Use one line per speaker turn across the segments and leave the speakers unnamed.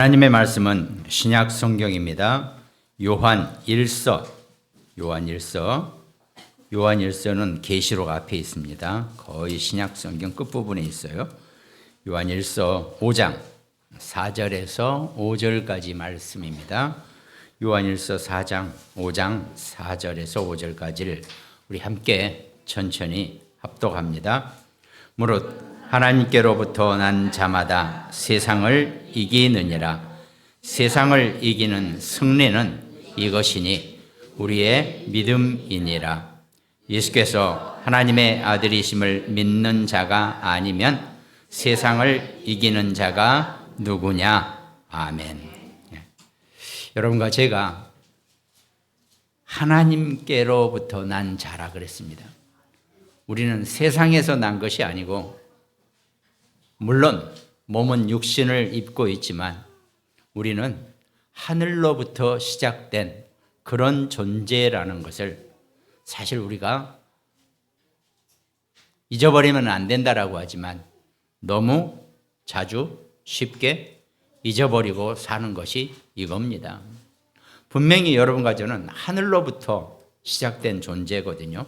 하나님의 말씀은 신약 성경입니다. 요한일서는 계시록 앞에 있습니다. 거의 신약 성경 끝부분에 있어요. 요한일서 5장 4절에서 5절까지 말씀입니다. 요한일서 4장 5장 4절에서 5절까지를 우리 함께 천천히 합독합니다. 무릇 하나님께로부터 난 자마다 세상을 이기느니라. 세상을 이기는 승리는 이것이니 우리의 믿음이니라. 예수께서 하나님의 아들이심을 믿는 자가 아니면 세상을 이기는 자가 누구냐? 아멘. 여러분과 제가 하나님께로부터 난 자라 그랬습니다. 우리는 세상에서 난 것이 아니고, 물론 몸은 육신을 입고 있지만 우리는 하늘로부터 시작된 그런 존재라는 것을 사실 우리가 잊어버리면 안 된다라고 하지만 너무 자주 쉽게 잊어버리고 사는 것이 이겁니다. 분명히 여러분과 저는 하늘로부터 시작된 존재거든요.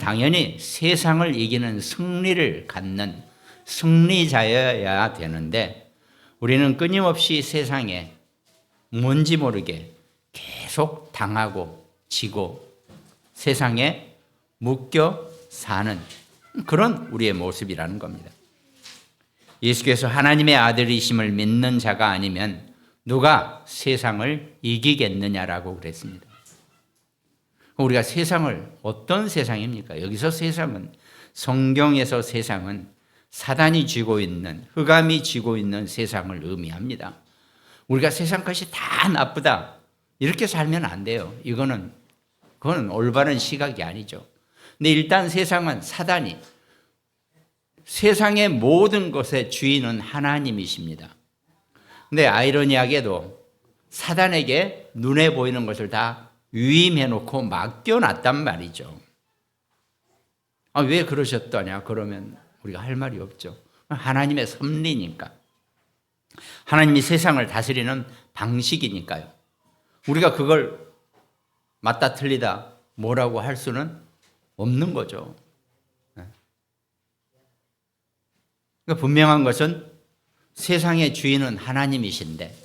당연히 세상을 이기는 승리를 갖는 승리자여야 되는데, 우리는 끊임없이 세상에 뭔지 모르게 계속 당하고 지고 세상에 묶여 사는 그런 우리의 모습이라는 겁니다. 예수께서 하나님의 아들이심을 믿는 자가 아니면 누가 세상을 이기겠느냐라고 그랬습니다. 우리가 세상을, 어떤 세상입니까? 여기서 세상은, 성경에서 세상은 사단이 쥐고 있는, 흑암이 쥐고 있는 세상을 의미합니다. 우리가 세상 것이 다 나쁘다 이렇게 살면 안 돼요. 그건 올바른 시각이 아니죠. 근데 일단 세상은, 사단이, 세상의 모든 것의 주인은 하나님이십니다. 근데 아이러니하게도 사단에게 눈에 보이는 것을 다 위임해놓고 맡겨놨단 말이죠. 왜 그러셨더냐? 그러면 우리가 할 말이 없죠. 하나님의 섭리니까. 하나님이 세상을 다스리는 방식이니까요. 우리가 그걸 맞다 틀리다 뭐라고 할 수는 없는 거죠. 그러니까 분명한 것은 세상의 주인은 하나님이신데,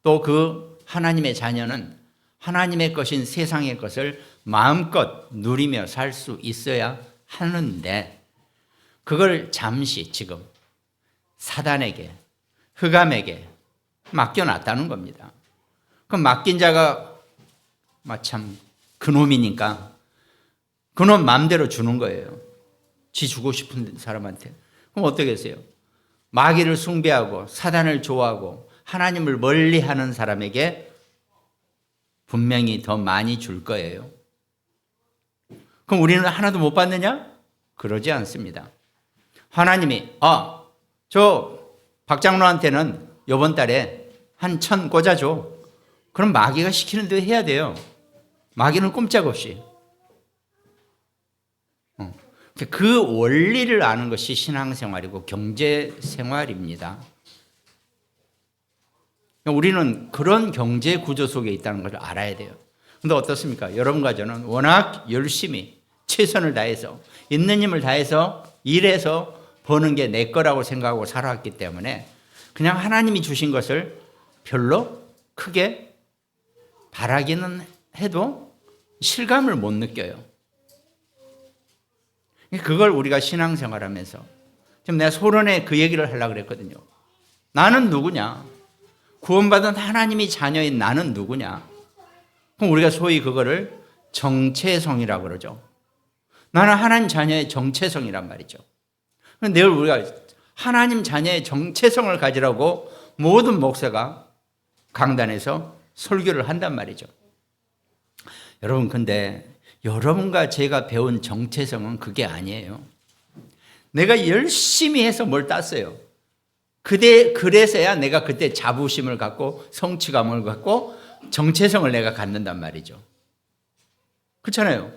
또 그 하나님의 자녀는 하나님의 것인 세상의 것을 마음껏 누리며 살 수 있어야 하는데, 그걸 잠시 지금 사단에게, 흑암에게 맡겨놨다는 겁니다. 그럼 맡긴 자가 참 그놈이니까 그놈 마음대로 주는 거예요. 지 주고 싶은 사람한테. 그럼 어떻게 했어요? 마귀를 숭배하고 사단을 좋아하고 하나님을 멀리하는 사람에게 분명히 더 많이 줄 거예요. 그럼 우리는 하나도 못 받느냐? 그러지 않습니다. 하나님이 저 박장로한테는 이번 달에 한 1,000 꽂아줘. 그럼 마귀가 시키는 대로 해야 돼요. 마귀는 꼼짝없이. 그 원리를 아는 것이 신앙생활이고 경제생활입니다. 우리는 그런 경제 구조 속에 있다는 것을 알아야 돼요. 그런데 어떻습니까? 여러분과 저는 워낙 열심히 최선을 다해서, 있는 힘을 다해서 일해서 버는 게 내 거라고 생각하고 살아왔기 때문에 그냥 하나님이 주신 것을 별로 크게 바라기는 해도 실감을 못 느껴요. 그걸 우리가 신앙생활하면서, 지금 내가 소론에 그 얘기를 하려고 그랬거든요. 나는 누구냐? 구원받은 하나님이 자녀인 나는 누구냐? 그럼 우리가 소위 그거를 정체성이라고 그러죠. 나는 하나님 자녀의 정체성이란 말이죠. 늘 우리가 하나님 자녀의 정체성을 가지라고 모든 목사가 강단에서 설교를 한단 말이죠. 여러분, 근데 여러분과 제가 배운 정체성은 그게 아니에요. 내가 열심히 해서 뭘 땄어요. 그래서야 내가 그때 자부심을 갖고 성취감을 갖고 정체성을 내가 갖는단 말이죠. 그렇잖아요.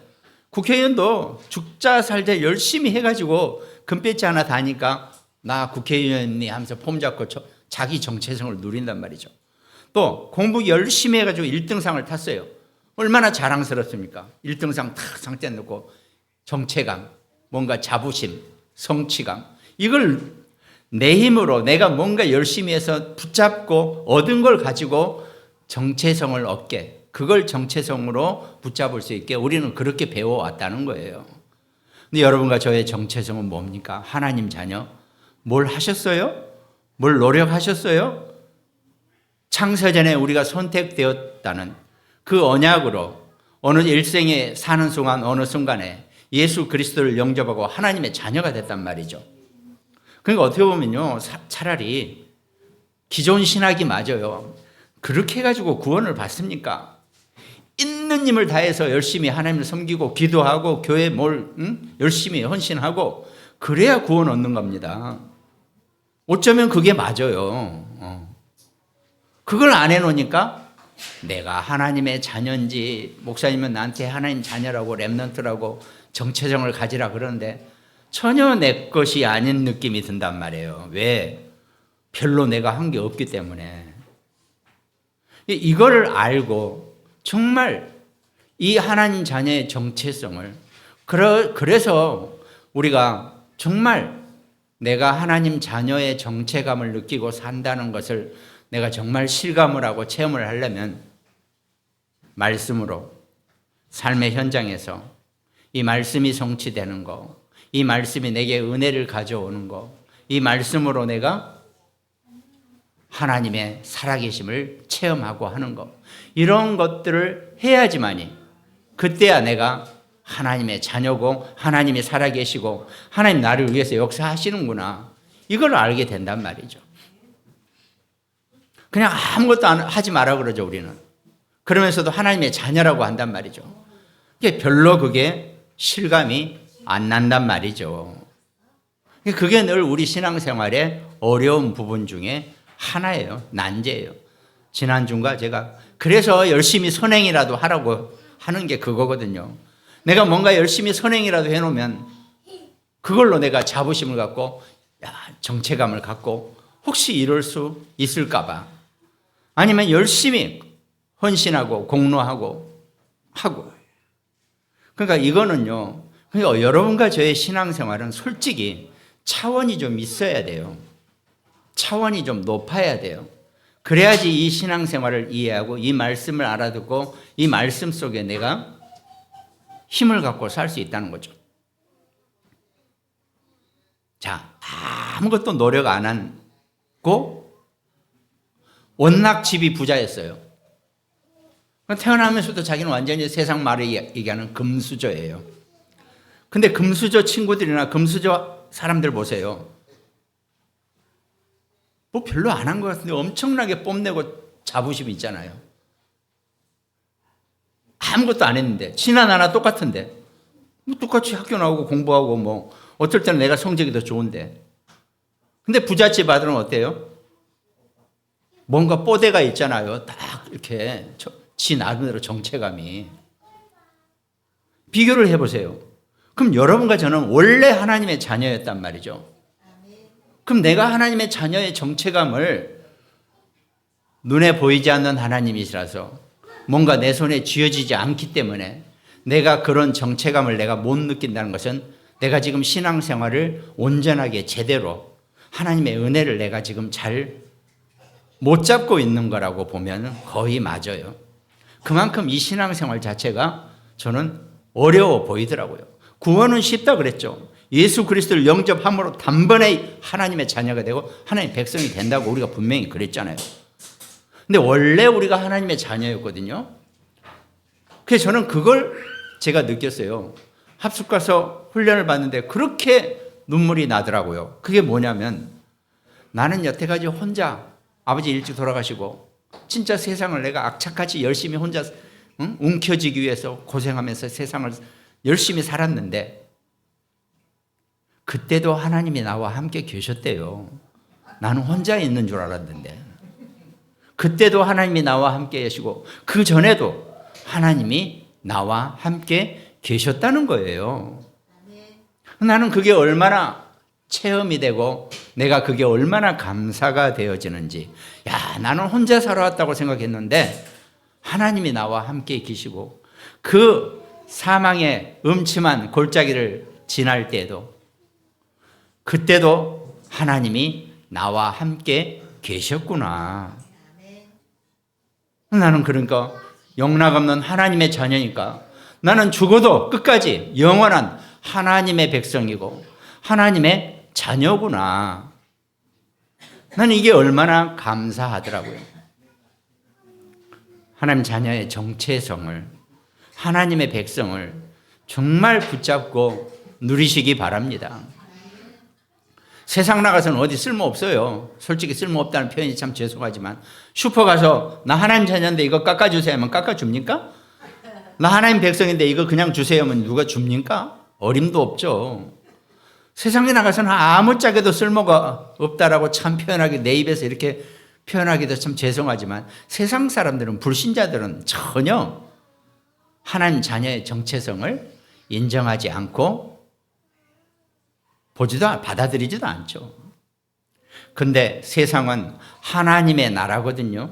국회의원도 죽자 살자 열심히 해가지고 금배지 하나 다니까 나 국회의원이 하면서 폼 잡고 자기 정체성을 누린단 말이죠. 또 공부 열심히 해가지고 1등상을 탔어요. 얼마나 자랑스럽습니까? 1등상 탁 상태 놓고 정체감, 뭔가 자부심, 성취감, 이걸 내 힘으로 내가 뭔가 열심히 해서 붙잡고 얻은 걸 가지고 정체성을 얻게, 그걸 정체성으로 붙잡을 수 있게 우리는 그렇게 배워왔다는 거예요. 근데 여러분과 저의 정체성은 뭡니까? 하나님 자녀. 뭘 하셨어요? 뭘 노력하셨어요? 창세전에 우리가 선택되었다는 그 언약으로 어느 일생에 사는 순간, 어느 순간에 예수 그리스도를 영접하고 하나님의 자녀가 됐단 말이죠. 그러니까 어떻게 보면요, 차라리 기존 신학이 맞아요. 그렇게 해가지고 구원을 받습니까? 있는 힘을 다해서 열심히 하나님을 섬기고 기도하고 교회 열심히 헌신하고 그래야 구원 얻는 겁니다. 어쩌면 그게 맞아요. 그걸 안 해놓으니까 내가 하나님의 자녀인지, 목사님은 나한테 하나님 자녀라고 렘넌트라고 정체성을 가지라 그러는데 전혀 내 것이 아닌 느낌이 든단 말이에요. 왜? 별로 내가 한 게 없기 때문에. 이거를 알고 정말 이 하나님 자녀의 정체성을, 그래서 우리가 정말 내가 하나님 자녀의 정체감을 느끼고 산다는 것을 내가 정말 실감을 하고 체험을 하려면 말씀으로 삶의 현장에서 이 말씀이 성취되는 거, 이 말씀이 내게 은혜를 가져오는 거, 이 말씀으로 내가 하나님의 살아계심을 체험하고 하는 거, 이런 것들을 해야지만이 그때야 내가 하나님의 자녀고 하나님이 살아계시고 하나님 나를 위해서 역사하시는구나, 이걸 알게 된단 말이죠. 그냥 아무것도 하지 마라 그러죠, 우리는. 그러면서도 하나님의 자녀라고 한단 말이죠. 별로 그게 실감이 안 난단 말이죠. 그게 늘 우리 신앙생활의 어려운 부분 중에 하나예요. 난제예요. 지난주인가 제가 그래서 열심히 선행이라도 하라고 하는 게 그거거든요. 내가 뭔가 열심히 선행이라도 해놓으면 그걸로 내가 자부심을 갖고 정체감을 갖고 혹시 이럴 수 있을까 봐, 아니면 열심히 헌신하고 공로하고 하고. 그러니까 이거는요, 그러니까 여러분과 저의 신앙생활은 솔직히 차원이 좀 있어야 돼요. 차원이 좀 높아야 돼요. 그래야지 이 신앙생활을 이해하고 이 말씀을 알아듣고 이 말씀 속에 내가 힘을 갖고 살 수 있다는 거죠. 자, 아무것도 노력 안 하고 워낙 집이 부자였어요. 태어나면서도 자기는 완전히 세상 말을 얘기하는 금수저예요. 근데 금수저 친구들이나 금수저 사람들 보세요. 뭐 별로 안 한 것 같은데 엄청나게 뽐내고 자부심 있잖아요. 아무것도 안 했는데, 지나 나나 똑같은데, 뭐 똑같이 학교 나오고 공부하고 뭐 어떨 때는 내가 성적이 더 좋은데. 근데 부잣집 아들은 어때요? 뭔가 뽀대가 있잖아요. 딱 이렇게 지 나름대로 정체감이. 비교를 해보세요. 그럼 여러분과 저는 원래 하나님의 자녀였단 말이죠. 그럼 내가 하나님의 자녀의 정체감을 눈에 보이지 않는 하나님이시라서 뭔가 내 손에 쥐어지지 않기 때문에 내가 그런 정체감을 내가 못 느낀다는 것은 내가 지금 신앙생활을 온전하게 제대로 하나님의 은혜를 내가 지금 잘 못 잡고 있는 거라고 보면 거의 맞아요. 그만큼 이 신앙생활 자체가 저는 어려워 보이더라고요. 구원은 쉽다 그랬죠. 예수 그리스도를 영접함으로 단번에 하나님의 자녀가 되고 하나님의 백성이 된다고 우리가 분명히 그랬잖아요. 근데 원래 우리가 하나님의 자녀였거든요. 그래서 저는 그걸 제가 느꼈어요. 합숙 가서 훈련을 받는데 그렇게 눈물이 나더라고요. 그게 뭐냐면 나는 여태까지 혼자, 아버지 일찍 돌아가시고 진짜 세상을 내가 악착같이 열심히 혼자 움켜쥐기 위해서 고생하면서 세상을 열심히 살았는데 그때도 하나님이 나와 함께 계셨대요. 나는 혼자 있는 줄 알았는데 그때도 하나님이 나와 함께 계시고 그 전에도 하나님이 나와 함께 계셨다는 거예요. 나는 그게 얼마나 체험이 되고 내가 그게 얼마나 감사가 되어지는지. 야, 나는 혼자 살아왔다고 생각했는데 하나님이 나와 함께 계시고 그 사망의 음침한 골짜기를 지날 때도 그때도 하나님이 나와 함께 계셨구나. 나는 그러니까 영락없는 하나님의 자녀니까 나는 죽어도 끝까지 영원한 하나님의 백성이고 하나님의 자녀구나. 나는 이게 얼마나 감사하더라고요. 하나님 자녀의 정체성을, 하나님의 백성을 정말 붙잡고 누리시기 바랍니다. 세상 나가서는 어디 쓸모없어요. 솔직히 쓸모없다는 표현이 참 죄송하지만 슈퍼 가서 나 하나님 자녀인데 이거 깎아주세요 하면 깎아줍니까? 나 하나님 백성인데 이거 그냥 주세요 하면 누가 줍니까? 어림도 없죠. 세상에 나가서는 아무짝에도 쓸모가 없다라고 참 표현하기, 내 입에서 이렇게 표현하기도 참 죄송하지만 세상 사람들은, 불신자들은 전혀 하나님 자녀의 정체성을 인정하지 않고 받아들이지도 않죠. 근데 세상은 하나님의 나라거든요.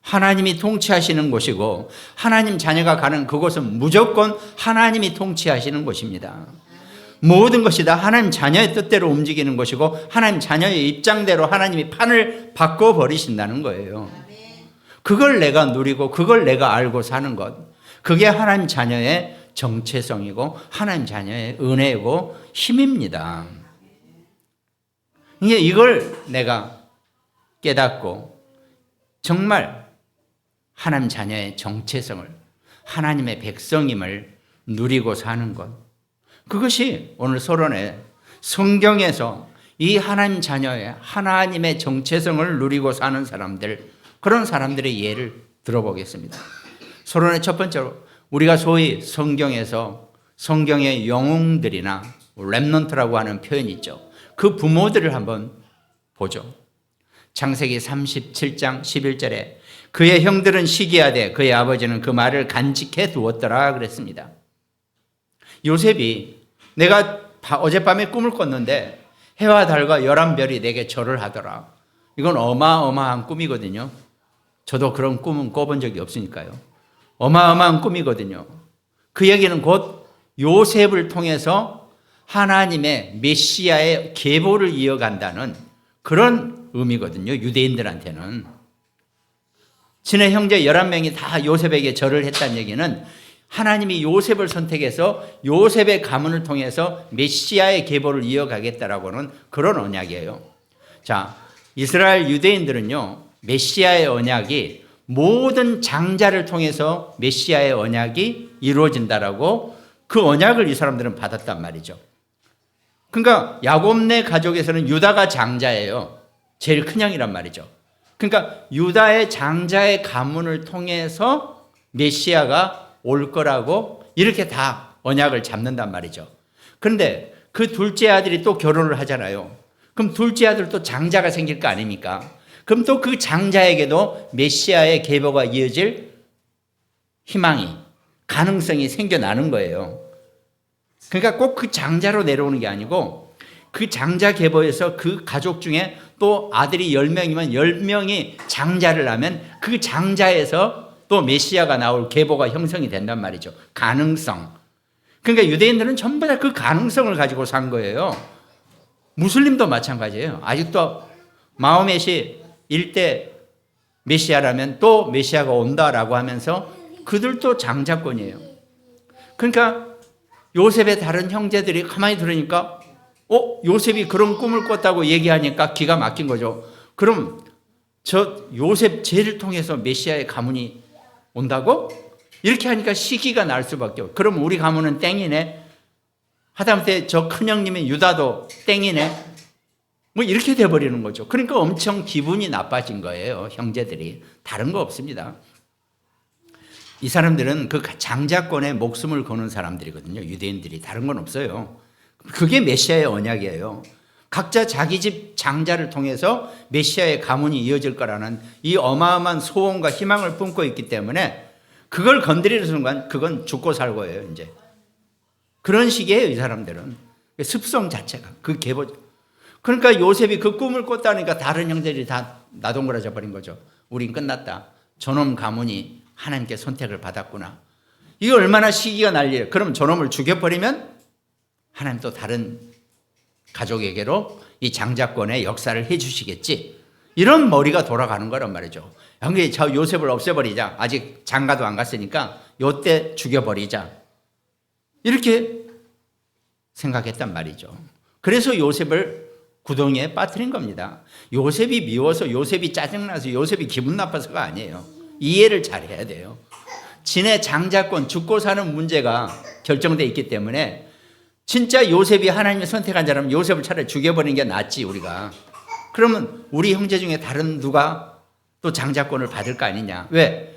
하나님이 통치하시는 곳이고 하나님 자녀가 가는 그곳은 무조건 하나님이 통치하시는 곳입니다. 모든 것이 다 하나님 자녀의 뜻대로 움직이는 것이고 하나님 자녀의 입장대로 하나님이 판을 바꿔버리신다는 거예요. 그걸 내가 누리고 그걸 내가 알고 사는 것, 그게 하나님 자녀의 정체성이고 하나님 자녀의 은혜이고 힘입니다. 이걸 내가 깨닫고 정말 하나님 자녀의 정체성을, 하나님의 백성임을 누리고 사는 것, 그것이 오늘 서론에 성경에서 이 하나님 자녀의 하나님의 정체성을 누리고 사는 사람들, 그런 사람들의 예를 들어보겠습니다. 서론의 첫 번째로 우리가 소위 성경에서 성경의 영웅들이나 렘넌트라고 하는 표현이 있죠. 그 부모들을 한번 보죠. 창세기 37장 11절에 그의 형들은 시기하되 그의 아버지는 그 말을 간직해 두었더라 그랬습니다. 요셉이 내가 어젯밤에 꿈을 꿨는데 해와 달과 11별이 내게 절을 하더라. 이건 어마어마한 꿈이거든요. 저도 그런 꿈은 꿔본 적이 없으니까요. 어마어마한 꿈이거든요. 그 얘기는 곧 요셉을 통해서 하나님의 메시아의 계보를 이어간다는 그런 의미거든요. 유대인들한테는. 친의 형제 11명이 다 요셉에게 절을 했다는 얘기는 하나님이 요셉을 선택해서 요셉의 가문을 통해서 메시아의 계보를 이어가겠다라고는 그런 언약이에요. 자, 이스라엘 유대인들은요, 메시아의 언약이 모든 장자를 통해서 메시아의 언약이 이루어진다라고 그 언약을 이 사람들은 받았단 말이죠. 그러니까 야곱네 가족에서는 유다가 장자예요. 제일 큰 형이란 말이죠. 그러니까 유다의 장자의 가문을 통해서 메시아가 올 거라고 이렇게 다 언약을 잡는단 말이죠. 그런데 그 둘째 아들이 또 결혼을 하잖아요. 그럼 둘째 아들 또 장자가 생길 거 아닙니까? 그럼 또 그 장자에게도 메시아의 계보가 이어질 희망이, 가능성이 생겨나는 거예요. 그러니까 꼭 그 장자로 내려오는 게 아니고 그 장자 계보에서 그 가족 중에 또 아들이 10명이면 10명이 장자를 하면 그 장자에서 또 메시아가 나올 계보가 형성이 된단 말이죠. 가능성. 그러니까 유대인들은 전부 다 그 가능성을 가지고 산 거예요. 무슬림도 마찬가지예요. 아직도 마호멧이 일대 메시아라면 또 메시아가 온다라고 하면서 그들도 장자권이에요. 그러니까 요셉의 다른 형제들이 가만히 들으니까 요셉이 그런 꿈을 꿨다고 얘기하니까 기가 막힌 거죠. 그럼 저 요셉 쟤를 통해서 메시아의 가문이 온다고? 이렇게 하니까 시기가 날 수밖에 없고, 그럼 우리 가문은 땡이네. 하다못해 저 큰형님의 유다도 땡이네. 뭐 이렇게 돼버리는 거죠. 그러니까 엄청 기분이 나빠진 거예요. 형제들이. 다른 거 없습니다. 이 사람들은 그 장자권에 목숨을 거는 사람들이거든요. 유대인들이. 다른 건 없어요. 그게 메시아의 언약이에요. 각자 자기 집 장자를 통해서 메시아의 가문이 이어질 거라는 이 어마어마한 소원과 희망을 품고 있기 때문에 그걸 건드리는 순간 그건 죽고 살고예요. 이제 그런 식이에요. 이 사람들은 습성 자체가 그 계보. 그러니까 요셉이 그 꿈을 꿨다니까 다른 형제들이 다 나동거려져 버린 거죠. 우린 끝났다. 저놈 가문이 하나님께 선택을 받았구나. 이게 얼마나 시기가 난리예요. 그럼 저놈을 죽여버리면 하나님 또 다른 가족에게로 이 장자권의 역사를 해 주시겠지. 이런 머리가 돌아가는 거란 말이죠. 형님, 저 요셉을 없애버리자. 아직 장가도 안 갔으니까 요때 죽여버리자. 이렇게 생각했단 말이죠. 그래서 요셉을 구덩이에 빠뜨린 겁니다. 요셉이 미워서, 요셉이 짜증나서, 요셉이 기분 나빠서가 아니에요. 이해를 잘해야 돼요. 진의 장자권, 죽고 사는 문제가 결정되어 있기 때문에 진짜 요셉이 하나님이 선택한 자라면 요셉을 차라리 죽여버리는 게 낫지, 우리가. 그러면 우리 형제 중에 다른 누가 또 장자권을 받을 거 아니냐. 왜?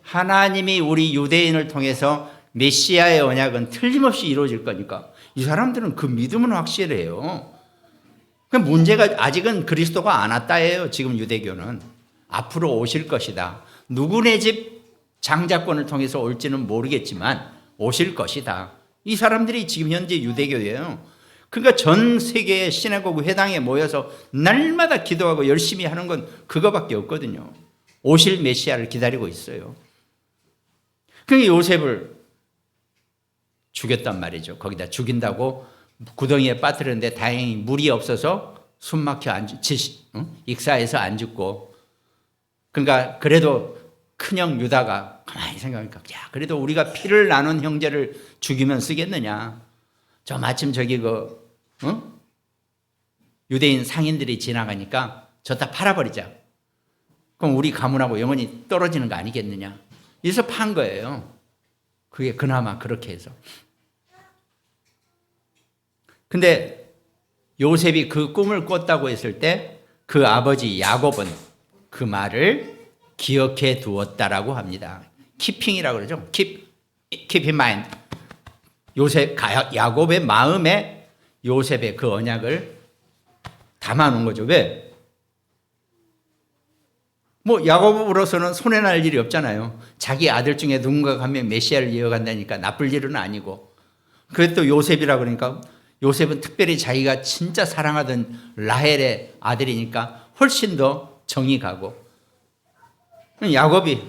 하나님이 우리 유대인을 통해서 메시아의 언약은 틀림없이 이루어질 거니까. 이 사람들은 그 믿음은 확실해요. 문제가 아직은 그리스도가 안 왔다예요. 지금 유대교는. 앞으로 오실 것이다. 누구네 집 장자권을 통해서 올지는 모르겠지만 오실 것이다. 이 사람들이 지금 현재 유대교예요. 그러니까 전 세계의 시내고구 회당에 모여서 날마다 기도하고 열심히 하는 건 그거밖에 없거든요. 오실 메시아를 기다리고 있어요. 그러니까 요셉을 죽였단 말이죠. 거기다 죽인다고 구덩이에 빠뜨렸는데 다행히 물이 없어서 숨막혀 익사해서 안 죽고. 그러니까 그래도 큰형 유다가 가만히 생각하니까, 야, 그래도 우리가 피를 나눈 형제를 죽이면 쓰겠느냐. 저 마침 저기 유대인 상인들이 지나가니까 저다 팔아버리자. 그럼 우리 가문하고 영원히 떨어지는 거 아니겠느냐. 그래서 판 거예요. 그게 그나마 그렇게 해서. 근데 요셉이 그 꿈을 꿨다고 했을 때 그 아버지 야곱은 그 말을 기억해 두었다라고 합니다. 키핑이라고 그러죠. keep in mind. 야곱의 마음에 요셉의 그 언약을 담아놓은 거죠. 왜? 야곱으로서는 손해날 일이 없잖아요. 자기 아들 중에 누군가가 한 명 메시아를 이어간다니까 나쁠 일은 아니고. 그래도 또 요셉이라 그러니까 요셉은 특별히 자기가 진짜 사랑하던 라헬의 아들이니까 훨씬 더 정이 가고. 야곱이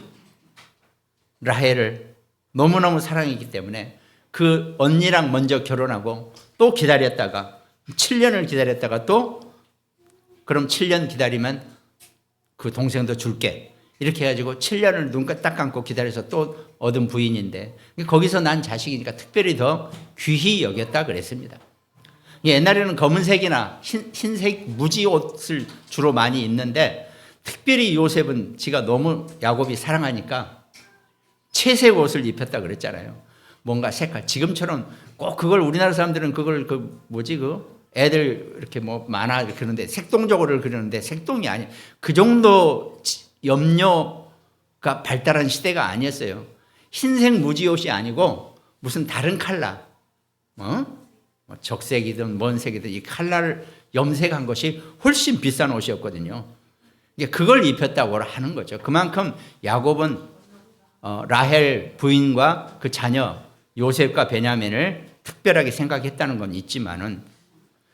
라헬을 너무너무 사랑했기 때문에 그 언니랑 먼저 결혼하고 또 기다렸다가 7년을 기다렸다가 또 그럼 7년 기다리면 그 동생도 줄게. 이렇게 해가지고 7년을 눈 딱 감고 기다려서 또 얻은 부인인데 거기서 난 자식이니까 특별히 더 귀히 여겼다 그랬습니다. 옛날에는 검은색이나 흰색 무지 옷을 주로 많이 입는데 특별히 요셉은 지가 너무 야곱이 사랑하니까 채색 옷을 입혔다 그랬잖아요. 뭔가 색깔. 지금처럼 꼭 그걸 우리나라 사람들은 그걸 애들 이렇게 만화 이렇게 그러는데 색동적으로 그리는데 색동이 아니에요. 그 정도 염료가 발달한 시대가 아니었어요. 흰색 무지 옷이 아니고 무슨 다른 컬러, 적색이든 뭔 색이든 이 컬러를 염색한 것이 훨씬 비싼 옷이었거든요. 그걸 입혔다고 하는 거죠. 그만큼 야곱은 라헬 부인과 그 자녀 요셉과 베냐민을 특별하게 생각했다는 건 있지만은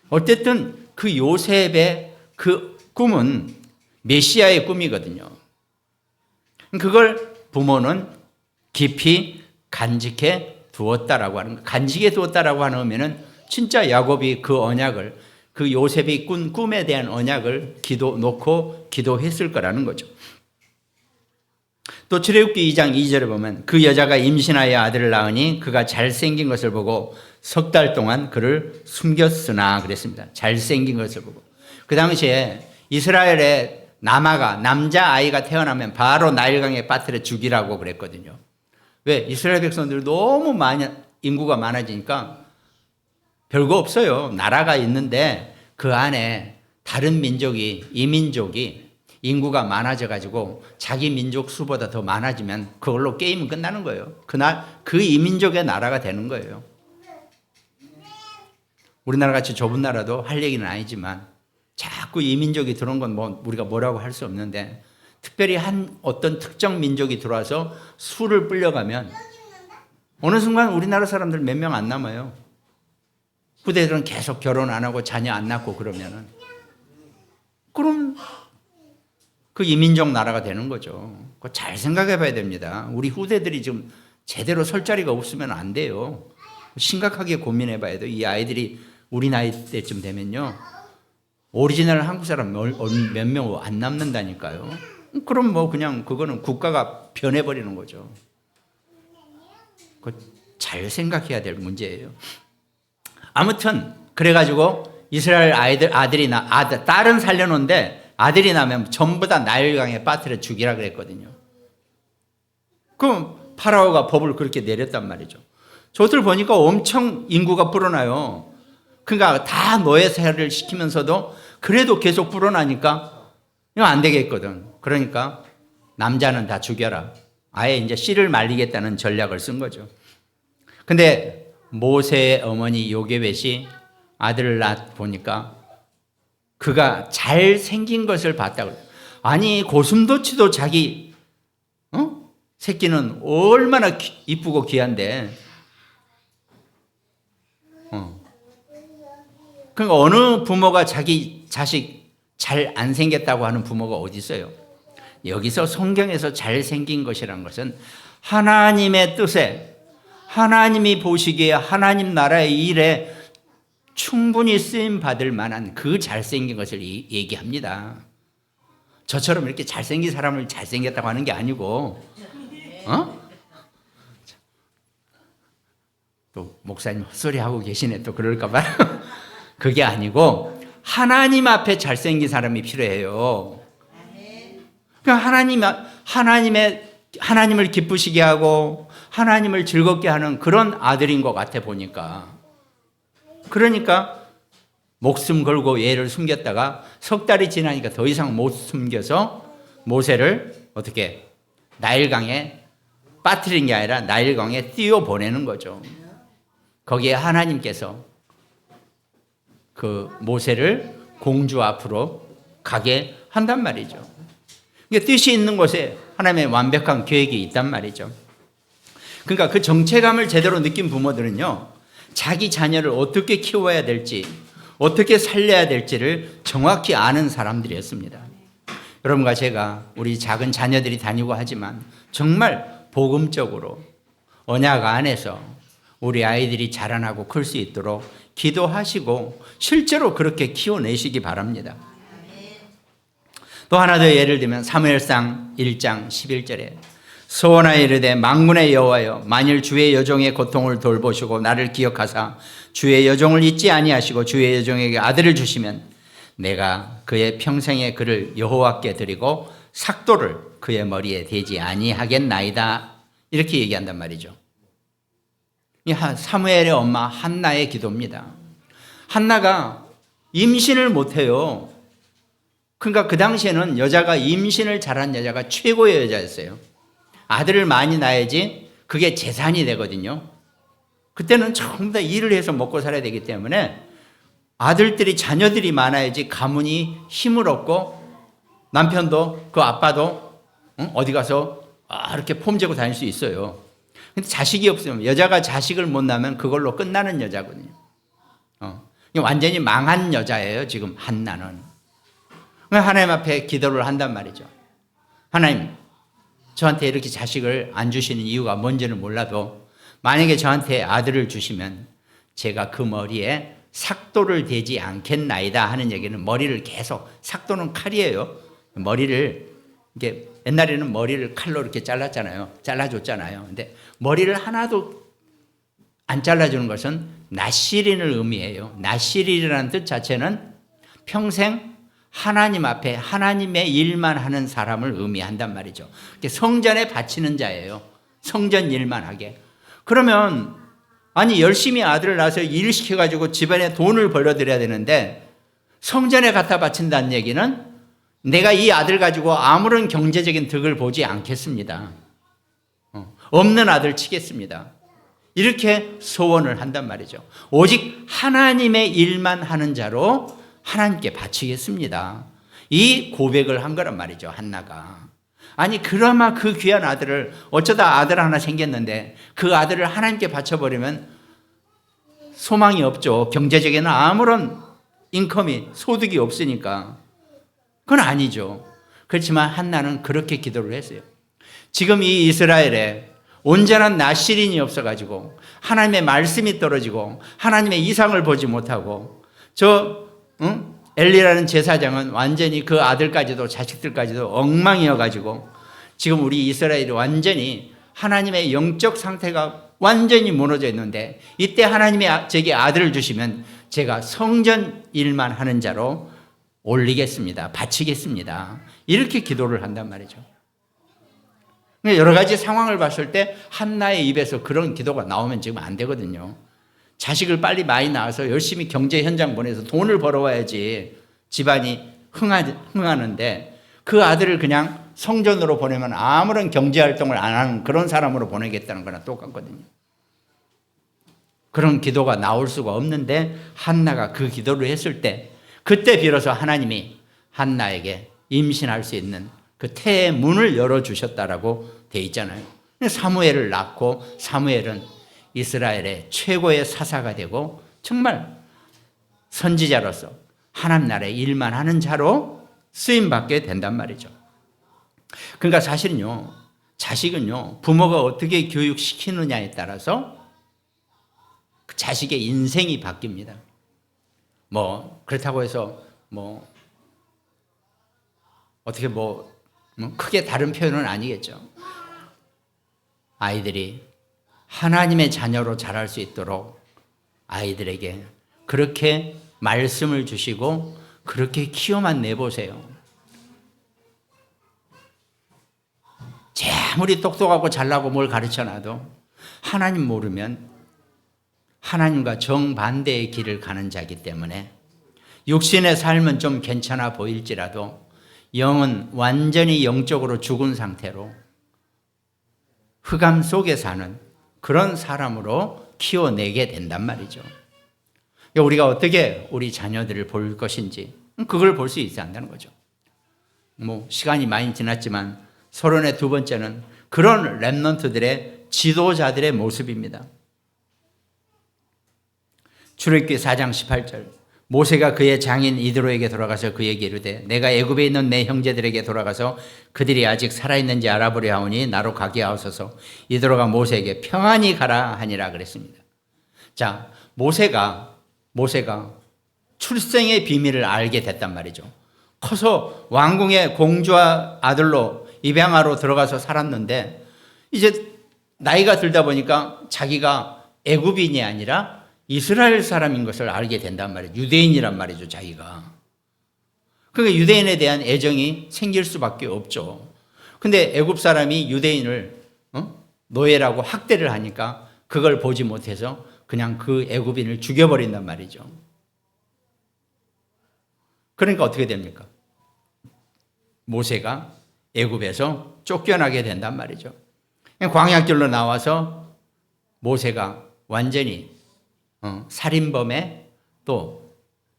어쨌든 그 요셉의 그 꿈은 메시아의 꿈이거든요. 그걸 부모는 깊이 간직해 두었다라고 하는 거. 간직해 두었다라고 하는 의미는 진짜 야곱이 그 언약을, 그 요셉이 꾼 꿈에 대한 언약을 놓고 기도했을 거라는 거죠. 또 출애굽기 2장 2절에 보면 그 여자가 임신하여 아들을 낳으니 그가 잘생긴 것을 보고 석 달 동안 그를 숨겼으나 그랬습니다. 잘생긴 것을 보고. 그 당시에 이스라엘에 남자아이가 태어나면 바로 나일강에 빠뜨려 죽이라고 그랬거든요. 왜? 이스라엘 백성들이 너무 인구가 많아지니까 별거 없어요. 나라가 있는데 그 안에 다른 민족이, 이민족이 인구가 많아져가지고 자기 민족 수보다 더 많아지면 그걸로 게임은 끝나는 거예요. 그 이민족의 나라가 되는 거예요. 우리나라 같이 좁은 나라도 할 얘기는 아니지만 자꾸 이민족이 들어온 건 우리가 뭐라고 할 수 없는데 특별히 어떤 특정 민족이 들어와서 수를 불려가면 어느 순간 우리나라 사람들 몇 명 안 남아요. 후대들은 계속 결혼 안 하고 자녀 안 낳고 그러면은 그럼 그 이민족 나라가 되는 거죠. 그거 잘 생각해 봐야 됩니다. 우리 후대들이 지금 제대로 설 자리가 없으면 안 돼요. 심각하게 고민해 봐야 돼요. 이 아이들이 우리 나이 때쯤 되면요. 오리지널 한국 사람 몇 명 안 남는다니까요. 그럼 뭐 그냥 그거는 국가가 변해버리는 거죠. 잘 생각해야 될 문제예요. 아무튼 그래가지고 이스라엘 딸은 살려놓은데 아들이 나면 전부 다 나일강에 빠뜨려 죽이라 그랬거든요. 그럼 파라오가 법을 그렇게 내렸단 말이죠. 저들 보니까 엄청 인구가 불어나요. 그러니까 다 노예살이를 시키면서도 그래도 계속 불어나니까 이거 안 되겠거든. 그러니까 남자는 다 죽여라. 아예 이제 씨를 말리겠다는 전략을 쓴 거죠. 근데 모세의 어머니 요게벳이 아들을 낳아 보니까 그가 잘생긴 것을 봤다고. 아니 고슴도치도 자기 새끼는 얼마나 이쁘고 귀한데 그러니까 어느 부모가 자기 자식 잘 안 생겼다고 하는 부모가 어디 있어요? 여기서 성경에서 잘생긴 것이라는 것은 하나님의 뜻에 하나님이 보시기에 하나님 나라의 일에 충분히 쓰임 받을 만한 그 잘생긴 것을 얘기합니다. 저처럼 이렇게 잘생긴 사람을 잘생겼다고 하는 게 아니고 또 목사님 헛소리하고 계시네 또 그럴까 봐요. 그게 아니고 하나님 앞에 잘생긴 사람이 필요해요. 그러니까 하나님을 기쁘시게 하고 하나님을 즐겁게 하는 그런 아들인 것 같아 보니까. 그러니까 목숨 걸고 얘를 숨겼다가 석 달이 지나니까 더 이상 못 숨겨서 모세를 어떻게 나일강에 빠뜨린 게 아니라 나일강에 띄워 보내는 거죠. 거기에 하나님께서 그 모세를 공주 앞으로 가게 한단 말이죠. 그러니까 뜻이 있는 곳에 하나님의 완벽한 계획이 있단 말이죠. 그러니까 그 정체감을 제대로 느낀 부모들은요, 자기 자녀를 어떻게 키워야 될지, 어떻게 살려야 될지를 정확히 아는 사람들이었습니다. 여러분과 제가 우리 작은 자녀들이 다니고 하지만 정말 복음적으로 언약 안에서 우리 아이들이 자라나고 클 수 있도록 기도하시고 실제로 그렇게 키워내시기 바랍니다. 또 하나 더 예를 들면 사무엘상 1장 11절에 소원하여 이르되 만군의 여호와여 만일 주의 여종의 고통을 돌보시고 나를 기억하사 주의 여종을 잊지 아니하시고 주의 여종에게 아들을 주시면 내가 그의 평생의 그를 여호와께 드리고 삭도를 그의 머리에 대지 아니하겠나이다. 이렇게 얘기한단 말이죠. 이 사무엘의 엄마 한나의 기도입니다. 한나가 임신을 못해요. 그러니까 그 당시에는 여자가 임신을 잘한 여자가 최고의 여자였어요. 아들을 많이 낳아야지 그게 재산이 되거든요. 그때는 전부 다 일을 해서 먹고 살아야 되기 때문에 아들들이 자녀들이 많아야지 가문이 힘을 얻고 남편도 그 아빠도 어디 가서 이렇게 폼재고 다닐 수 있어요. 근데 자식이 없으면 여자가 자식을 못 낳으면 그걸로 끝나는 여자거든요. 완전히 망한 여자예요. 지금 한나는. 하나님 앞에 기도를 한단 말이죠. 하나님, 저한테 이렇게 자식을 안 주시는 이유가 뭔지는 몰라도 만약에 저한테 아들을 주시면 제가 그 머리에 삭도를 대지 않겠나이다 하는 얘기는 머리를 계속, 삭도는 칼이에요. 머리를 이게 옛날에는 머리를 칼로 이렇게 잘라줬잖아요. 근데 머리를 하나도 안 잘라주는 것은 나시린을 의미해요. 나시린이라는 뜻 자체는 평생 하나님 앞에 하나님의 일만 하는 사람을 의미한단 말이죠. 성전에 바치는 자예요. 성전 일만 하게. 그러면 아니 열심히 아들을 낳아서 일 시켜가지고 집안에 돈을 벌어들여야 되는데 성전에 갖다 바친다는 얘기는 내가 이 아들 가지고 아무런 경제적인 득을 보지 않겠습니다. 없는 아들 치겠습니다. 이렇게 소원을 한단 말이죠. 오직 하나님의 일만 하는 자로 하나님께 바치겠습니다. 이 고백을 한 거란 말이죠. 한나가. 아니 그나마 그 귀한 아들을 어쩌다 아들 하나 생겼는데 그 아들을 하나님께 바쳐버리면 소망이 없죠. 경제적인 아무런 인컴이 소득이 없으니까. 그건 아니죠. 그렇지만 한나는 그렇게 기도를 했어요. 지금 이 이스라엘에 온전한 나실인이 없어가지고 하나님의 말씀이 떨어지고 하나님의 이상을 보지 못하고 엘리라는 제사장은 완전히 그 아들까지도 자식들까지도 엉망이어가지고 지금 우리 이스라엘이 완전히 하나님의 영적 상태가 완전히 무너져 있는데, 이때 하나님이 제게 아들을 주시면 제가 성전 일만 하는 자로 올리겠습니다. 바치겠습니다. 이렇게 기도를 한단 말이죠. 여러 가지 상황을 봤을 때 한나의 입에서 그런 기도가 나오면 지금 안 되거든요. 자식을 빨리 많이 낳아서 열심히 경제 현장 보내서 돈을 벌어와야지 집안이 흥하는데, 그 아들을 그냥 성전으로 보내면 아무런 경제 활동을 안 하는 그런 사람으로 보내겠다는 거나 똑같거든요. 그런 기도가 나올 수가 없는데 한나가 그 기도를 했을 때, 그때 비로소 하나님이 한나에게 임신할 수 있는 그 태의 문을 열어주셨다라고 돼 있잖아요. 사무엘을 낳고 사무엘은 이스라엘의 최고의 사사가 되고 정말 선지자로서 하나님 나라의 일만 하는 자로 쓰임받게 된단 말이죠. 그러니까 사실은요, 자식은요, 부모가 어떻게 교육시키느냐에 따라서 그 자식의 인생이 바뀝니다. 그렇다고 해서 어떻게 크게 다른 표현은 아니겠죠. 아이들이 하나님의 자녀로 자랄 수 있도록 아이들에게 그렇게 말씀을 주시고 그렇게 키워만 내보세요. 아무리 똑똑하고 잘나고 뭘 가르쳐놔도 하나님 모르면 하나님과 정반대의 길을 가는 자이기 때문에 육신의 삶은 좀 괜찮아 보일지라도 영은 완전히 영적으로 죽은 상태로 흑암 속에 사는 그런 사람으로 키워내게 된단 말이죠. 우리가 어떻게 우리 자녀들을 볼 것인지 그걸 볼 수 있어야 한다는 거죠. 시간이 많이 지났지만 서론의 두 번째는 그런 렘넌트들의 지도자들의 모습입니다. 출애굽기 4장 18절, 모세가 그의 장인 이드로에게 돌아가서 그에게 이르되 내가 애굽에 있는 내 형제들에게 돌아가서 그들이 아직 살아있는지 알아보려 하오니 나로 가게 하옵소서. 이드로가 모세에게 평안히 가라 하니라 그랬습니다. 자, 모세가 출생의 비밀을 알게 됐단 말이죠. 커서 왕궁의 공주와 아들로 입양하러 들어가서 살았는데 이제 나이가 들다 보니까 자기가 애굽인이 아니라 이스라엘 사람인 것을 알게 된단 말이에요. 유대인이란 말이죠, 자기가. 그러니까 유대인에 대한 애정이 생길 수밖에 없죠. 근데 애굽 사람이 유대인을 노예라고 학대를 하니까 그걸 보지 못해서 그냥 그 애굽인을 죽여버린단 말이죠. 그러니까 어떻게 됩니까? 모세가 애굽에서 쫓겨나게 된단 말이죠. 광야길로 나와서 모세가 완전히 살인범에 또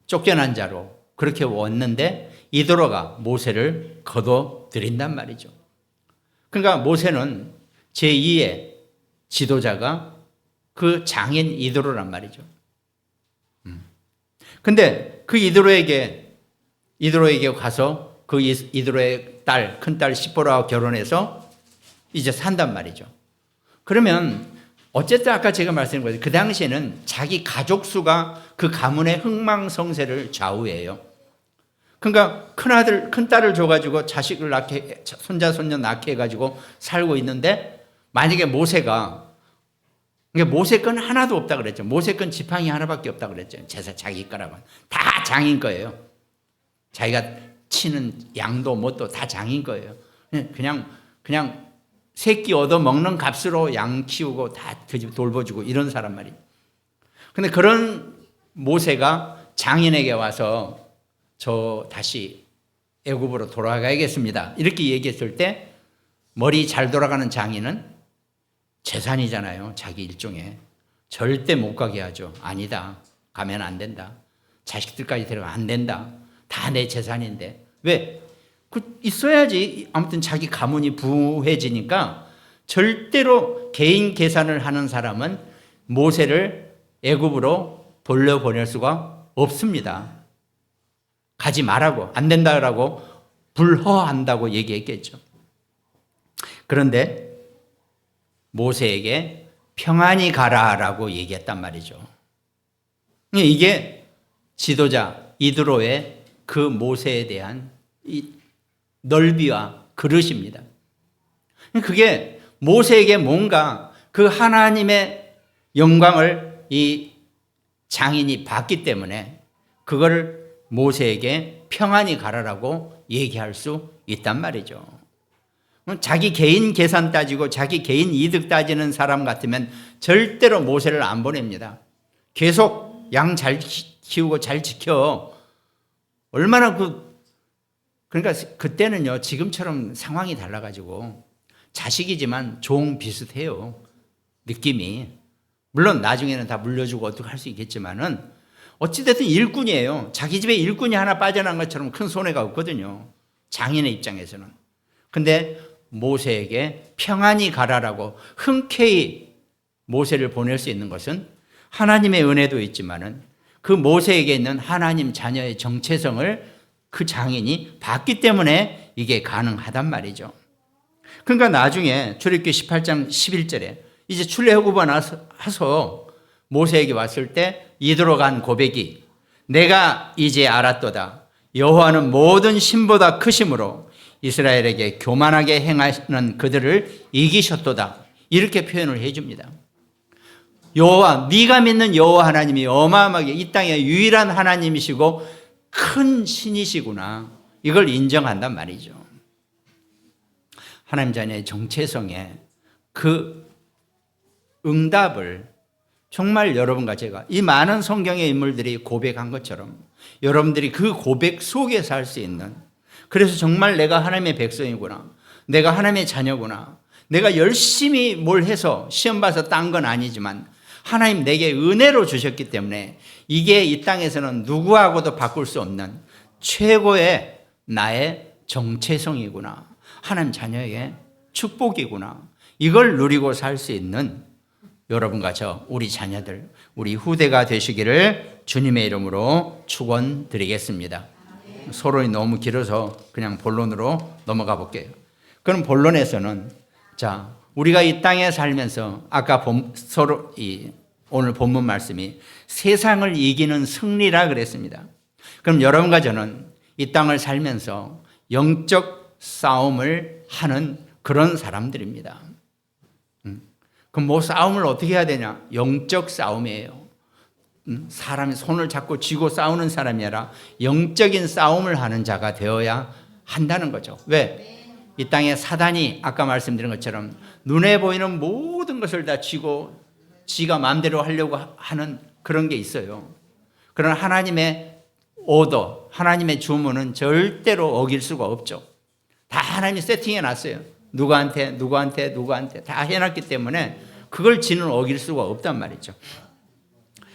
쫓겨난 자로 그렇게 왔는데 이드로가 모세를 거둬들인단 말이죠. 그러니까 모세는 제2의 지도자가 그 장인 이드로란 말이죠. 근데 그 이드로에게 가서 그 이드로의 큰딸 시보라와 결혼해서 이제 산단 말이죠. 그러면 어쨌든 아까 제가 말씀드린 거예요. 그 당시에는 자기 가족 수가 그 가문의 흥망성쇠를 좌우해요. 그러니까 큰딸을 줘가지고 자식을 낳게, 손자, 손녀 낳게 해가지고 살고 있는데 만약에 모세 건 하나도 없다 그랬죠. 모세 건 지팡이 하나밖에 없다 그랬죠. 제사 자기 거라고. 다 장인 거예요. 자기가 치는 양도 뭣도 다 장인 거예요. 그냥 새끼 얻어 먹는 값으로 양 키우고 다 그 집 돌봐주고 이런 사람 말이에요. 근데 그런 모세가 장인에게 와서 저 다시 애굽으로 돌아가야겠습니다. 이렇게 얘기했을 때 머리 잘 돌아가는 장인은 재산이잖아요. 자기 일종의. 절대 못 가게 하죠. 아니다. 가면 안 된다. 자식들까지 데려가면 안 된다. 다 내 재산인데. 왜? 있어야지. 아무튼 자기 가문이 부해지니까 절대로 개인 계산을 하는 사람은 모세를 애굽으로 돌려보낼 수가 없습니다. 가지 말라고, 안 된다라고 불허한다고 얘기했겠죠. 그런데 모세에게 평안히 가라라고 얘기했단 말이죠. 이게 지도자 이드로의 그 모세에 대한 이 넓이와 그릇입니다. 그게 모세에게 뭔가 그 하나님의 영광을 이 장인이 봤기 때문에 그걸 모세에게 평안히 가라라고 얘기할 수 있단 말이죠. 자기 개인 계산 따지고 자기 개인 이득 따지는 사람 같으면 절대로 모세를 안 보냅니다. 계속 양 잘 키우고 잘 지켜. 얼마나 그러니까 그때는요, 지금처럼 상황이 달라가지고 자식이지만 종 비슷해요. 느낌이. 물론 나중에는 다 물려주고 어떻게 할 수 있겠지만은 어찌됐든 일꾼이에요. 자기 집에 일꾼이 하나 빠져난 것처럼 큰 손해가 없거든요. 장인의 입장에서는. 근데 모세에게 평안히 가라라고 흔쾌히 모세를 보낼 수 있는 것은 하나님의 은혜도 있지만은 그 모세에게 있는 하나님 자녀의 정체성을 그 장인이 봤기 때문에 이게 가능하단 말이죠. 그러니까 나중에 출애굽기 18장 11절에 이제 출애굽하고 나서 모세에게 왔을 때 이드로가 한 고백이 내가 이제 알았도다. 여호와는 모든 신보다 크심으로 이스라엘에게 교만하게 행하는 그들을 이기셨도다. 이렇게 표현을 해줍니다. 여호와, 네가 믿는 여호와 하나님이 어마어마하게 이 땅의 유일한 하나님이시고 큰 신이시구나. 이걸 인정한단 말이죠. 하나님 자녀의 정체성에 그 응답을 정말 여러분과 제가 이 많은 성경의 인물들이 고백한 것처럼 여러분들이 그 고백 속에서 할 수 있는, 그래서 정말 내가 하나님의 백성이구나, 내가 하나님의 자녀구나, 내가 열심히 뭘 해서 시험 봐서 딴 건 아니지만 하나님 내게 은혜로 주셨기 때문에 이게 이 땅에서는 누구하고도 바꿀 수 없는 최고의 나의 정체성이구나, 하나님 자녀의 축복이구나, 이걸 누리고 살 수 있는 여러분과 저 우리 자녀들, 우리 후대가 되시기를 주님의 이름으로 축원드리겠습니다. 서론이 너무 길어서 그냥 본론으로 넘어가 볼게요. 그럼 본론에서는 자, 우리가 이 땅에 살면서 아까 오늘 본문 말씀이 세상을 이기는 승리라 그랬습니다. 그럼 여러분과 저는 이 땅을 살면서 영적 싸움을 하는 그런 사람들입니다. 그럼 뭐 싸움을 어떻게 해야 되냐? 영적 싸움이에요. 사람이 손을 잡고 쥐고 싸우는 사람이 아니라 영적인 싸움을 하는 자가 되어야 한다는 거죠. 왜? 이 땅에 사단이 아까 말씀드린 것처럼 눈에 보이는 모든 것을 다 쥐고 지가 마음대로 하려고 하는 그런 게 있어요. 그러나 하나님의 오더, 하나님의 주문은 절대로 어길 수가 없죠. 다 하나님이 세팅해 놨어요. 누구한테 다 해놨기 때문에 그걸 지는 어길 수가 없단 말이죠.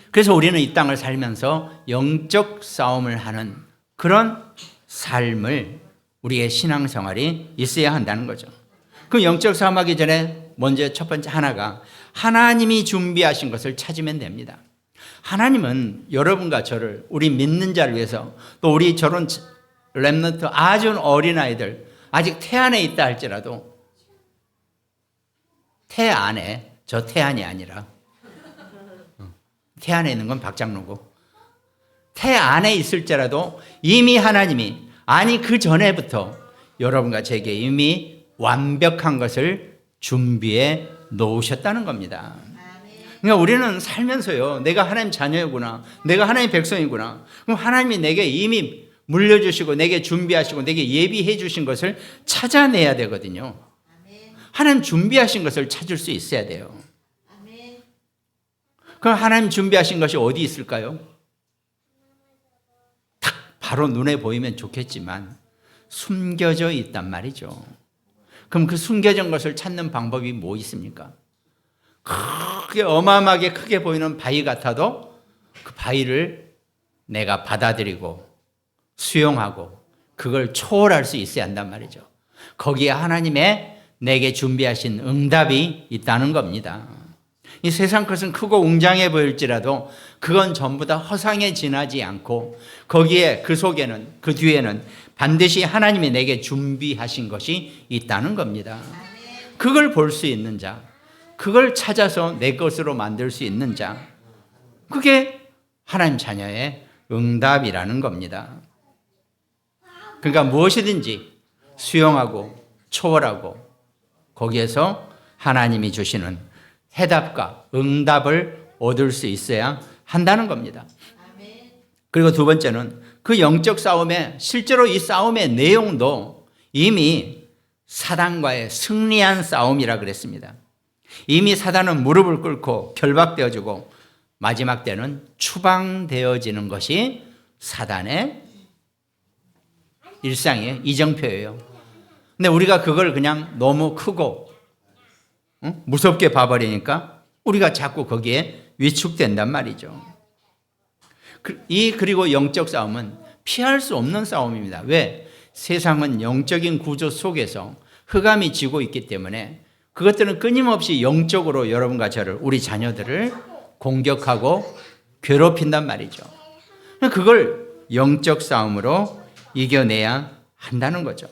그래서 우리는 이 땅을 살면서 영적 싸움을 하는 그런 삶을, 우리의 신앙생활이 있어야 한다는 거죠. 그 영적 싸움하기 전에 먼저 첫 번째 하나가 하나님이 준비하신 것을 찾으면 됩니다. 하나님은 여러분과 저를, 우리 믿는 자를 위해서, 또 우리 저런 렘넌트 아주 어린 아이들, 아직 태안에 있다 할지라도, 태안에, 저 태안이 아니라 태안에 있는 건 박장로고, 태안에 있을지라도 이미 하나님이, 아니 그 전에부터 여러분과 제게 이미 완벽한 것을 준비해 놓으셨다는 겁니다. 그러니까 우리는 살면서요, 내가 하나님 자녀이구나, 내가 하나님 백성이구나, 그럼 하나님이 내게 이미 물려주시고 내게 준비하시고 내게 예비해 주신 것을 찾아내야 되거든요. 하나님 준비하신 것을 찾을 수 있어야 돼요. 그럼 하나님 준비하신 것이 어디 있을까요? 딱 바로 눈에 보이면 좋겠지만 숨겨져 있단 말이죠. 그럼 그 숨겨진 것을 찾는 방법이 뭐 있습니까? 크게 어마어마하게 크게 보이는 바위 같아도 그 바위를 내가 받아들이고 수용하고 그걸 초월할 수 있어야 한단 말이죠. 거기에 하나님의 내게 준비하신 응답이 있다는 겁니다. 이 세상 것은 크고 웅장해 보일지라도 그건 전부 다 허상에 지나지 않고 거기에 그 속에는 그 뒤에는 반드시 하나님이 내게 준비하신 것이 있다는 겁니다. 그걸 볼 수 있는 자, 그걸 찾아서 내 것으로 만들 수 있는 자, 그게 하나님 자녀의 응답이라는 겁니다. 그러니까 무엇이든지 수용하고 초월하고 거기에서 하나님이 주시는 해답과 응답을 얻을 수 있어야 한다는 겁니다. 그리고 두 번째는 그 영적 싸움에 실제로 이 싸움의 내용도 이미 사단과의 승리한 싸움이라 그랬습니다. 이미 사단은 무릎을 꿇고 결박되어지고 마지막 때는 추방되어지는 것이 사단의 일상이에요. 이정표예요. 근데 우리가 그걸 그냥 너무 크고 무섭게 봐버리니까 우리가 자꾸 거기에 위축된단 말이죠. 그리고 영적 싸움은 피할 수 없는 싸움입니다. 왜? 세상은 영적인 구조 속에서 흑암이 지고 있기 때문에 그것들은 끊임없이 영적으로 여러분과 저를, 우리 자녀들을 공격하고 괴롭힌단 말이죠. 그걸 영적 싸움으로 이겨내야 한다는 거죠.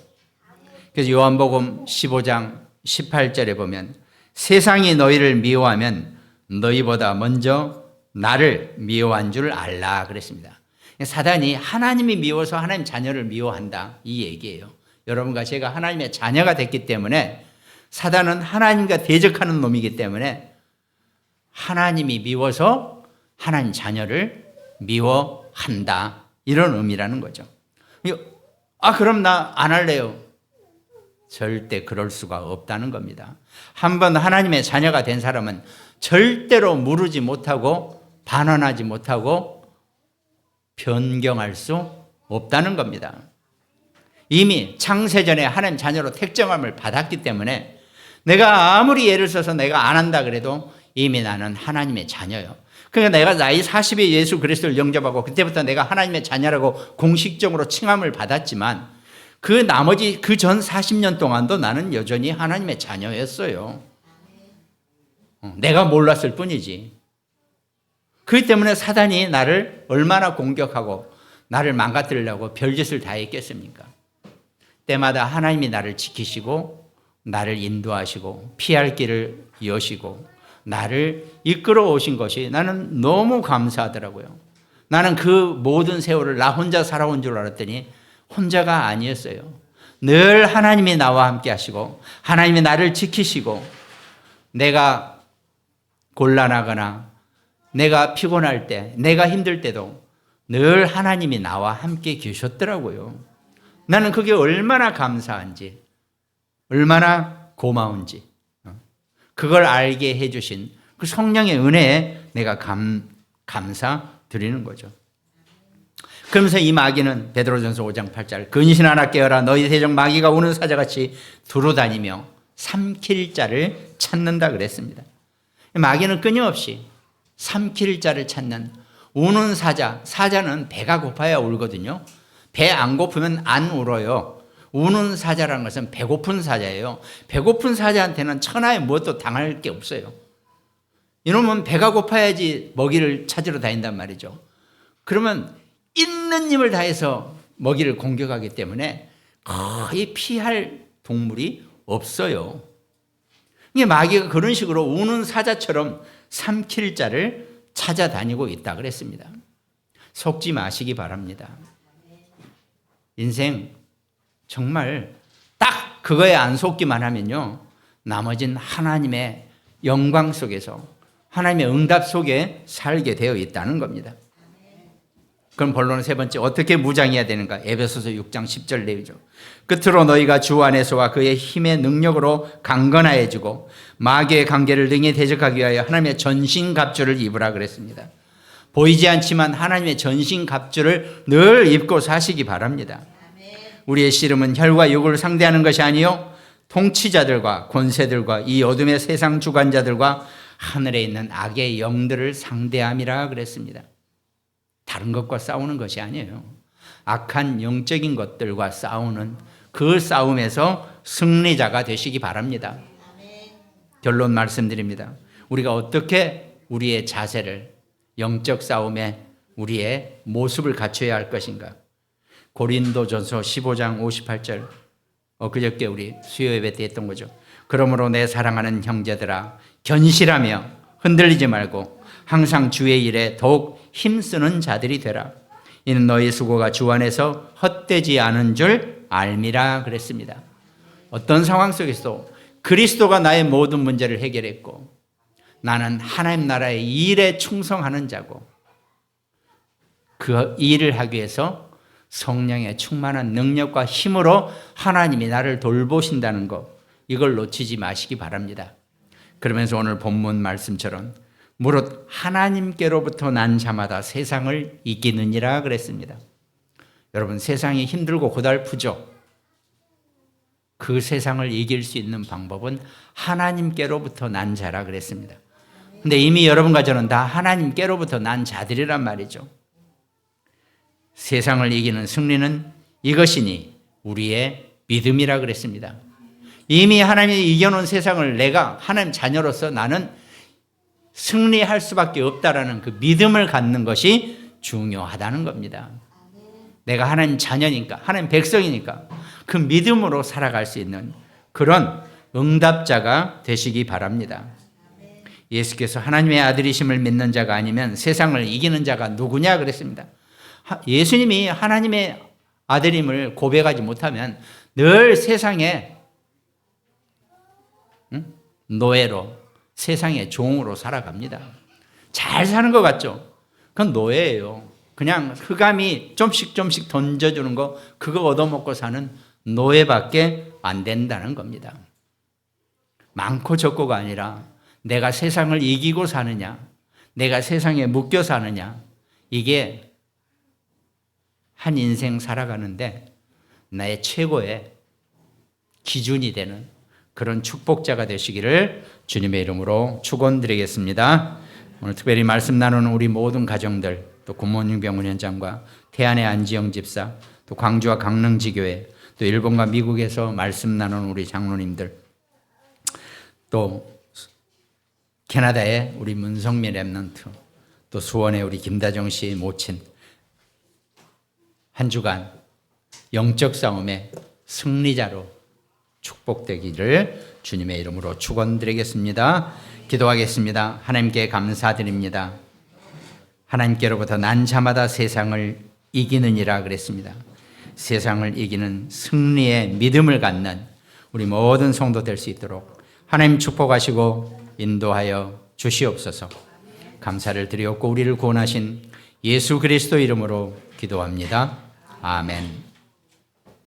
그래서 요한복음 15장 18절에 보면 세상이 너희를 미워하면 너희보다 먼저 나를 미워한 줄 알라 그랬습니다. 사단이 하나님이 미워서 하나님 자녀를 미워한다 이 얘기예요. 여러분과 제가 하나님의 자녀가 됐기 때문에 사단은 하나님과 대적하는 놈이기 때문에 하나님이 미워서 하나님 자녀를 미워한다 이런 의미라는 거죠. 그럼 나 안 할래요. 절대 그럴 수가 없다는 겁니다. 한번 하나님의 자녀가 된 사람은 절대로 무르지 못하고 반환하지 못하고 변경할 수 없다는 겁니다. 이미 창세전에 하나님 자녀로 택정함을 받았기 때문에 내가 아무리 예를 써서 내가 안 한다 그래도 이미 나는 하나님의 자녀예요. 그러니까 내가 나이 40에 예수 그리스도를 영접하고 그때부터 내가 하나님의 자녀라고 공식적으로 칭함을 받았지만 그 나머지 그 전 40년 동안도 나는 여전히 하나님의 자녀였어요. 내가 몰랐을 뿐이지. 그렇기 때문에 사단이 나를 얼마나 공격하고 나를 망가뜨리려고 별짓을 다 했겠습니까? 때마다 하나님이 나를 지키시고 나를 인도하시고 피할 길을 여시고 나를 이끌어 오신 것이 나는 너무 감사하더라고요. 나는 그 모든 세월을 나 혼자 살아온 줄 알았더니 혼자가 아니었어요. 늘 하나님이 나와 함께 하시고 하나님이 나를 지키시고 내가 곤란하거나 내가 피곤할 때 내가 힘들 때도 늘 하나님이 나와 함께 계셨더라고요. 나는 그게 얼마나 감사한지 얼마나 고마운지 그걸 알게 해주신 그 성령의 은혜에 내가 감사드리는 거죠. 그러면서 이 마귀는 베드로전서 5장 8절 근신하나 깨어라 너희 대적 마귀가 우는 사자같이 두루다니며 삼킬 자를 찾는다 그랬습니다. 마귀는 끊임없이 삼킬 자를 찾는 우는 사자, 사자는 배가 고파야 울거든요. 배 안 고프면 안 울어요. 우는 사자라는 것은 배고픈 사자예요. 배고픈 사자한테는 천하에 무엇도 당할 게 없어요. 이놈은 배가 고파야지 먹이를 찾으러 다닌단 말이죠. 그러면 있는 힘을 다해서 먹이를 공격하기 때문에 거의 피할 동물이 없어요. 이게 마귀가 그런 식으로 우는 사자처럼 삼킬 자를 찾아다니고 있다 그랬습니다. 속지 마시기 바랍니다. 인생 정말 딱 그거에 안 속기만 하면요, 나머진 하나님의 영광 속에서 하나님의 응답 속에 살게 되어 있다는 겁니다. 그럼 본론 세 번째, 어떻게 무장해야 되는가? 에베소서 6장 10절 내용이죠. 끝으로 너희가 주 안에서와 그의 힘의 능력으로 강건하여지고 마귀의 관계를 능히 대적하기 위하여 하나님의 전신갑주를 입으라 그랬습니다. 보이지 않지만 하나님의 전신갑주를 늘 입고 사시기 바랍니다. 우리의 씨름은 혈과 육을 상대하는 것이 아니요 통치자들과 권세들과 이 어둠의 세상 주관자들과 하늘에 있는 악의 영들을 상대함이라 그랬습니다. 다른 것과 싸우는 것이 아니에요. 악한 영적인 것들과 싸우는 그 싸움에서 승리자가 되시기 바랍니다. 결론 말씀드립니다. 우리가 어떻게 우리의 자세를 영적 싸움에 우리의 모습을 갖춰야 할 것인가? 고린도전서 15장 58절 그저께 우리 수요 예배 때 했던 거죠. 그러므로 내 사랑하는 형제들아 견실하며 흔들리지 말고 항상 주의 일에 더욱 힘쓰는 자들이 되라. 이는 너희 수고가 주 안에서 헛되지 않은 줄 알미라 그랬습니다. 어떤 상황 속에서도 그리스도가 나의 모든 문제를 해결했고 나는 하나님 나라의 일에 충성하는 자고 그 일을 하기 위해서 성령의 충만한 능력과 힘으로 하나님이 나를 돌보신다는 것, 이걸 놓치지 마시기 바랍니다. 그러면서 오늘 본문 말씀처럼 무릇 하나님께로부터 난 자마다 세상을 이기느니라 그랬습니다. 여러분, 세상이 힘들고 고달프죠? 그 세상을 이길 수 있는 방법은 하나님께로부터 난 자라 그랬습니다. 근데 이미 여러분과 저는 다 하나님께로부터 난 자들이란 말이죠. 세상을 이기는 승리는 이것이니 우리의 믿음이라 그랬습니다. 이미 하나님이 이겨놓은 세상을 내가 하나님 자녀로서 나는 승리할 수밖에 없다라는 그 믿음을 갖는 것이 중요하다는 겁니다. 내가 하나님 자녀니까, 하나님 백성이니까 그 믿음으로 살아갈 수 있는 그런 응답자가 되시기 바랍니다. 예수께서 하나님의 아들이심을 믿는 자가 아니면 세상을 이기는 자가 누구냐 그랬습니다. 예수님이 하나님의 아들임을 고백하지 못하면 늘 세상의 노예로, 세상의 종으로 살아갑니다. 잘 사는 것 같죠? 그건 노예예요. 그냥 흑암이 좀씩 던져주는 거, 그거 얻어먹고 사는 노예밖에 안 된다는 겁니다. 많고 적고가 아니라 내가 세상을 이기고 사느냐, 내가 세상에 묶여 사느냐, 이게 한 인생 살아가는데 나의 최고의 기준이 되는 그런 축복자가 되시기를 주님의 이름으로 축원드리겠습니다. 오늘 특별히 말씀 나누는 우리 모든 가정들, 또 굿모닝 병원 현장과 태안의 안지영 집사, 또 광주와 강릉지교회, 또 일본과 미국에서 말씀 나누는 우리 장로님들, 또 캐나다의 우리 문성민 랩런트, 또 수원의 우리 김다정 씨의 모친, 한 주간 영적 싸움의 승리자로 축복되기를 주님의 이름으로 축원드리겠습니다. 기도하겠습니다. 하나님께 감사드립니다. 하나님께로부터 난 자마다 세상을 이기느니라 그랬습니다. 세상을 이기는 승리의 믿음을 갖는 우리 모든 성도 될 수 있도록 하나님 축복하시고 인도하여 주시옵소서. 감사를 드리옵고 우리를 구원하신 예수 그리스도 이름으로 기도합니다. 아멘.